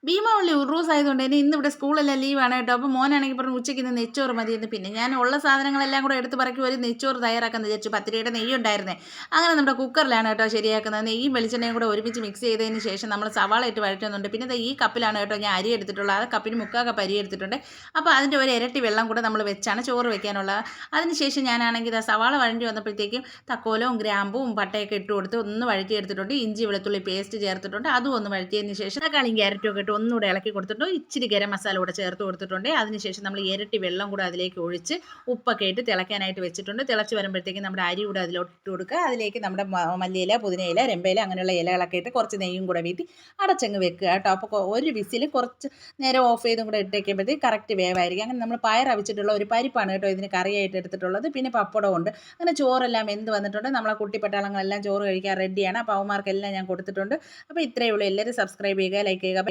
ഭീമാവള്ളി ഉറൂസ് ആയതുകൊണ്ട് തന്നെ ഇന്നിവിടെ സ്കൂളെല്ലാം ലീവാണ് കേട്ടോ. അപ്പോൾ മോനാണെങ്കിൽ പറഞ്ഞു ഉച്ചയ്ക്ക് ഇന്ന് നെച്ചോറ് മതിയെന്ന്. പിന്നെ ഞാൻ ഉള്ള സാധനങ്ങളെല്ലാം കൂടെ എടുത്ത് പറക്കി ഒരു നെച്ചോറ് തയ്യാറാക്കാമെന്ന് വിചാരിച്ചു. 10 രൂപയുടെ നെയ്യ് ഉണ്ടായിരുന്നേ. അങ്ങനെ നമ്മുടെ കുക്കറിലാണ് കേട്ടോ ശരിയാക്കുന്നത്. നെയ്യും വെളിച്ചെണ്ണയും കൂടെ ഒരുമിച്ച് മിക്സ് ചെയ്തതിന് ശേഷം നമ്മൾ സവാള ഇട്ട് വഴറ്റുന്നുണ്ട്. പിന്നെ ദേ ഈ കപ്പിലാണ് കേട്ടോ ഞാൻ അരി എടുത്തിട്ടുള്ളത്. ആ കപ്പിന് 3/4 കപ്പ് അരി എടുത്തിട്ടുണ്ട്. അപ്പോൾ അതിൻ്റെ ഒരു ഇരട്ടി വെള്ളം കൂടെ നമ്മൾ വെച്ചാണ് ചോറ് വെക്കാനുള്ളത്. അതിനുശേഷം ഞാനാണെങ്കിൽ ഇതാ സവാള വഴണ്ടി വന്നപ്പോഴത്തേക്കും തക്കോലവും ഗ്രാമ്പും പട്ടയൊക്കെ ഇട്ട് കൊടുത്ത് ഒന്ന് വഴറ്റിയെടുത്തിട്ടുണ്ട്. ഇഞ്ചി വെളുത്തുള്ളി പേസ്റ്റ് ചേർത്തിട്ടുണ്ട്. അതും ഒന്ന് വഴറ്റിയതിന് ശേഷം തക്കാളിയും ക്യാരറ്റും ഒക്കെ ഇട്ട് ഒന്നുകൂടെ ഇളക്കി കൊടുത്തിട്ടുണ്ട്. ഇച്ചിരി ഗരം മസാല കൂടെ ചേർത്ത് കൊടുത്തിട്ടുണ്ട്. അതിനുശേഷം നമ്മൾ ഇരട്ടി വെള്ളം കൂടെ അതിലേക്ക് ഒഴിച്ച് ഉപ്പൊക്കെ ഇട്ട് തിളയ്ക്കാനായിട്ട് വെച്ചിട്ടുണ്ട്. തിളച്ച് വരുമ്പോഴത്തേക്കും നമ്മുടെ അരി കൂടെ അതിലോട്ട് ഇട്ട് കൊടുക്കുക. അതിലേക്ക് നമ്മുടെ മല്ലിയില, പുതിനയില, രമ്പയില അങ്ങനെയുള്ള ഇലകളൊക്കെ ഇട്ട് കുറച്ച് നെയ്യും കൂടെ വീട്ടി അടച്ചങ്ങ് വെക്കുക കേട്ടോ. അപ്പോൾ ഒരു വിസിൽ കുറച്ച് നേരം ഓഫ് ചെയ്തും കൂടെ ഇട്ടേക്കുമ്പോഴത്തേക്ക് കറക്റ്റ് വേവായിരിക്കും. അങ്ങനെ നമ്മൾ പയർ അവിച്ചിട്ടുള്ള ഒരു പരിപ്പാണ് കേട്ടോ ഇതിന് കറിയായിട്ട് എടുത്തിട്ടുള്ളത്. പിന്നെ പപ്പടം ഉണ്ട്. അങ്ങനെ ചോറെല്ലാം എന്ത് വന്നിട്ടുണ്ട്. നമ്മളെ കുട്ടിപ്പട്ടാളങ്ങളെല്ലാം ചോറ് കഴിക്കാൻ റെഡിയാണ്. അപ്പോൾ അവന്മാർക്കെല്ലാം ഞാൻ കൊടുത്തിട്ടുണ്ട്. അപ്പോൾ ഇത്രയേ ഉള്ളൂ. എല്ലാവരും സബ്സ്ക്രൈബ് ചെയ്യുക, ലൈക്ക് ചെയ്യുക.